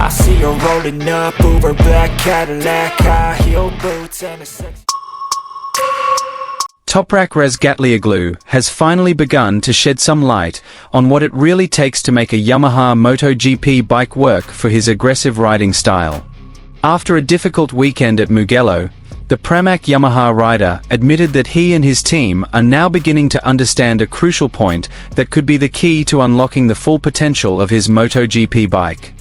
I see her rolling up, Uber black Cadillac, high heel boots and a sex. Toprak Razgatlioglu has finally begun to shed some light on what it really takes to make a Yamaha MotoGP bike work for his aggressive riding style. After a difficult weekend at Mugello, the Pramac Yamaha rider admitted that he and his team are now beginning to understand a crucial point that could be the key to unlocking the full potential of his MotoGP bike.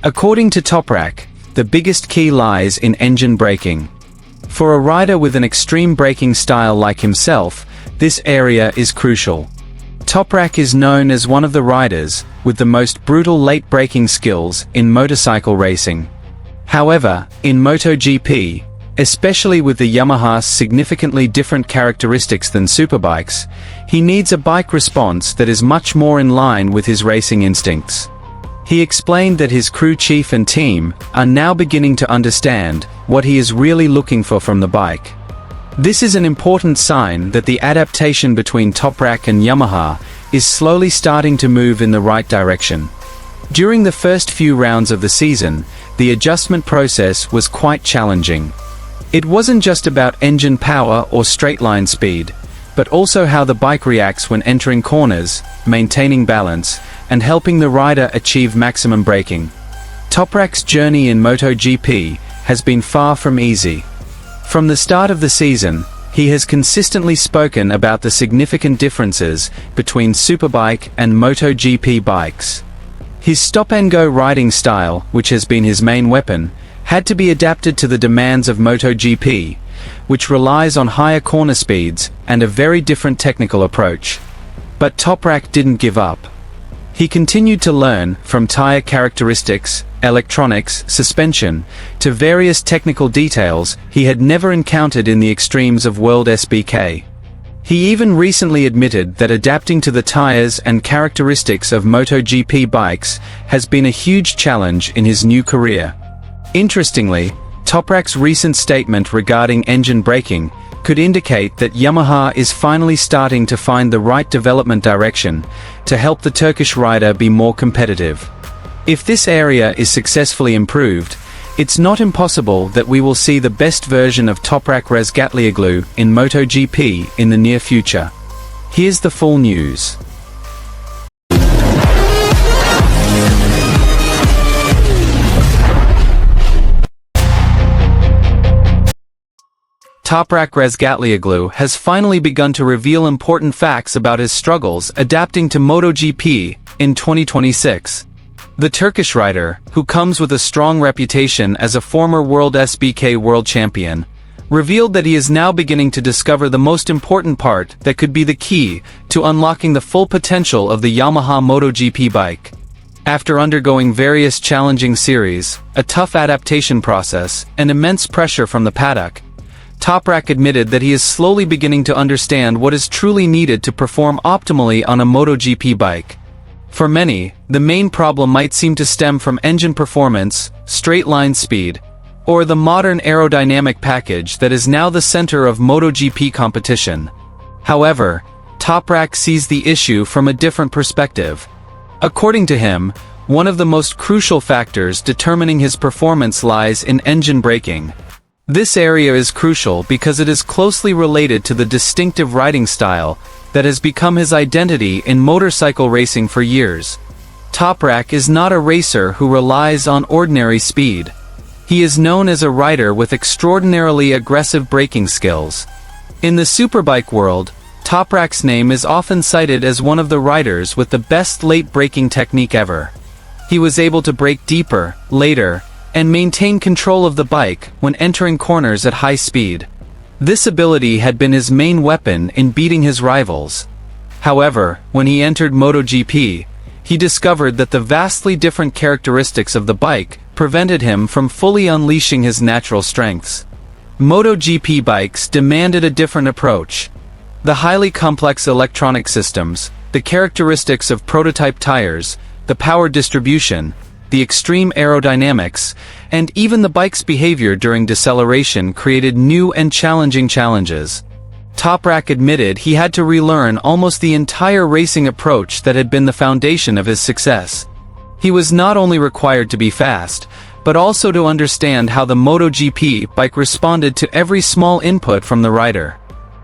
According to Toprak, the biggest key lies in engine braking. For a rider with an extreme braking style like himself, this area is crucial. Toprak is known as one of the riders with the most brutal late braking skills in motorcycle racing. However, in MotoGP, especially with the Yamaha's significantly different characteristics than superbikes, he needs a bike response that is much more in line with his racing instincts. He explained that his crew chief and team are now beginning to understand what he is really looking for from the bike. This is an important sign that the adaptation between Toprak and Yamaha is slowly starting to move in the right direction. During the first few rounds of the season, the adjustment process was quite challenging. It wasn't just about engine power or straight-line speed, but also how the bike reacts when entering corners, maintaining balance, and helping the rider achieve maximum braking. Toprak's journey in MotoGP has been far from easy. From the start of the season, he has consistently spoken about the significant differences between superbike and MotoGP bikes. His stop-and-go riding style, which has been his main weapon, had to be adapted to the demands of MotoGP, which relies on higher corner speeds and a very different technical approach. But Toprak didn't give up. He continued to learn from tire characteristics, electronics, suspension, to various technical details he had never encountered in the extremes of World SBK. He even recently admitted that adapting to the tires and characteristics of MotoGP bikes has been a huge challenge in his new career. Interestingly, Toprak's recent statement regarding engine braking could indicate that Yamaha is finally starting to find the right development direction to help the Turkish rider be more competitive. If this area is successfully improved, it's not impossible that we will see the best version of Toprak Razgatlioglu in MotoGP in the near future. Here's the full news. Toprak Razgatlioglu has finally begun to reveal important facts about his struggles adapting to MotoGP in 2026. The Turkish rider, who comes with a strong reputation as a former World SBK world champion, revealed that he is now beginning to discover the most important part that could be the key to unlocking the full potential of the Yamaha MotoGP bike. After undergoing various challenging series, a tough adaptation process, and immense pressure from the paddock, Toprak admitted that he is slowly beginning to understand what is truly needed to perform optimally on a MotoGP bike. For many, the main problem might seem to stem from engine performance, straight-line speed, or the modern aerodynamic package that is now the center of MotoGP competition. However, Toprak sees the issue from a different perspective. According to him, one of the most crucial factors determining his performance lies in engine braking. This area is crucial because it is closely related to the distinctive riding style that has become his identity in motorcycle racing for years. Toprak is not a racer who relies on ordinary speed. He is known as a rider with extraordinarily aggressive braking skills. In the superbike world, Toprak's name is often cited as one of the riders with the best late braking technique ever. He was able to brake deeper, later, and maintain control of the bike when entering corners at high speed. This ability had been his main weapon in beating his rivals. However, when he entered MotoGP, he discovered that the vastly different characteristics of the bike prevented him from fully unleashing his natural strengths. MotoGP bikes demanded a different approach. The highly complex electronic systems, the characteristics of prototype tires, the power distribution, the extreme aerodynamics, and even the bike's behavior during deceleration created new and challenging challenges. Toprak admitted he had to relearn almost the entire racing approach that had been the foundation of his success. He was not only required to be fast, but also to understand how the MotoGP bike responded to every small input from the rider.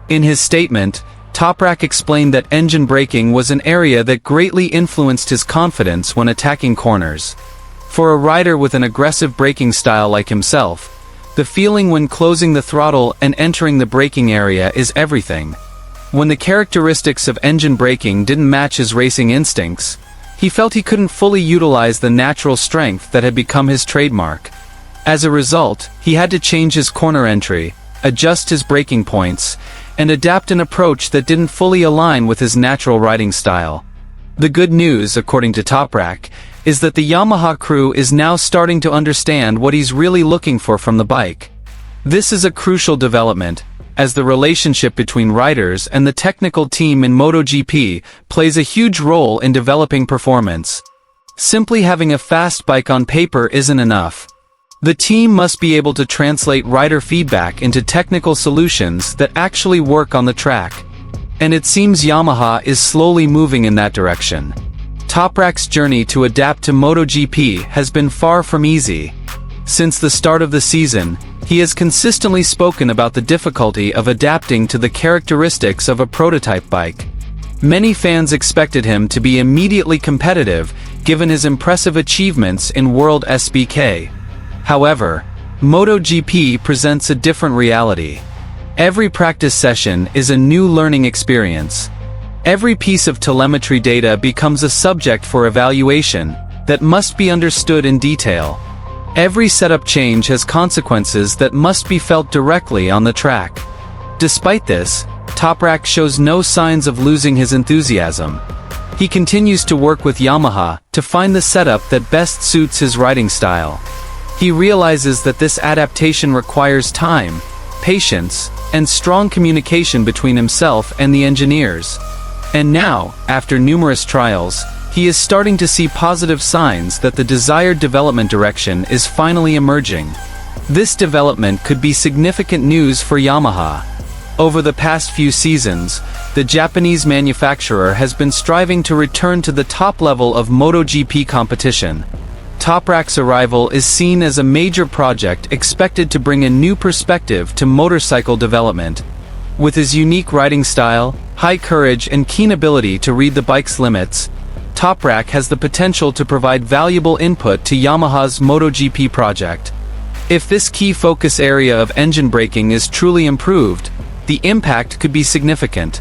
In his statement, Toprak explained that engine braking was an area that greatly influenced his confidence when attacking corners. For a rider with an aggressive braking style like himself, the feeling when closing the throttle and entering the braking area is everything. When the characteristics of engine braking didn't match his racing instincts, he felt he couldn't fully utilize the natural strength that had become his trademark. As a result, he had to change his corner entry, adjust his braking points, and adapt an approach that didn't fully align with his natural riding style. The good news, according to Toprak, is that the Yamaha crew is now starting to understand what he's really looking for from the bike. This is a crucial development, as the relationship between riders and the technical team in MotoGP plays a huge role in developing performance. Simply having a fast bike on paper isn't enough. The team must be able to translate rider feedback into technical solutions that actually work on the track. And it seems Yamaha is slowly moving in that direction. Toprak's journey to adapt to MotoGP has been far from easy. Since the start of the season, he has consistently spoken about the difficulty of adapting to the characteristics of a prototype bike. Many fans expected him to be immediately competitive, given his impressive achievements in World SBK. However, MotoGP presents a different reality. Every practice session is a new learning experience. Every piece of telemetry data becomes a subject for evaluation that must be understood in detail. Every setup change has consequences that must be felt directly on the track. Despite this, Toprak shows no signs of losing his enthusiasm. He continues to work with Yamaha to find the setup that best suits his riding style. He realizes that this adaptation requires time, patience, and strong communication between himself and the engineers. And now, after numerous trials, he is starting to see positive signs that the desired development direction is finally emerging. This development could be significant news for Yamaha. Over the past few seasons, the Japanese manufacturer has been striving to return to the top level of MotoGP competition. Toprak's arrival is seen as a major project expected to bring a new perspective to motorcycle development. With his unique riding style, high courage, and keen ability to read the bike's limits, Toprak has the potential to provide valuable input to Yamaha's MotoGP project. If this key focus area of engine braking is truly improved, the impact could be significant.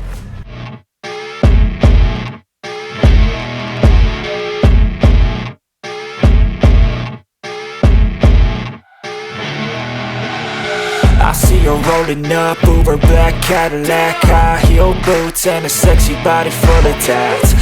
I see her rolling up, Uber black Cadillac, high heel boots and a sexy body full of tats.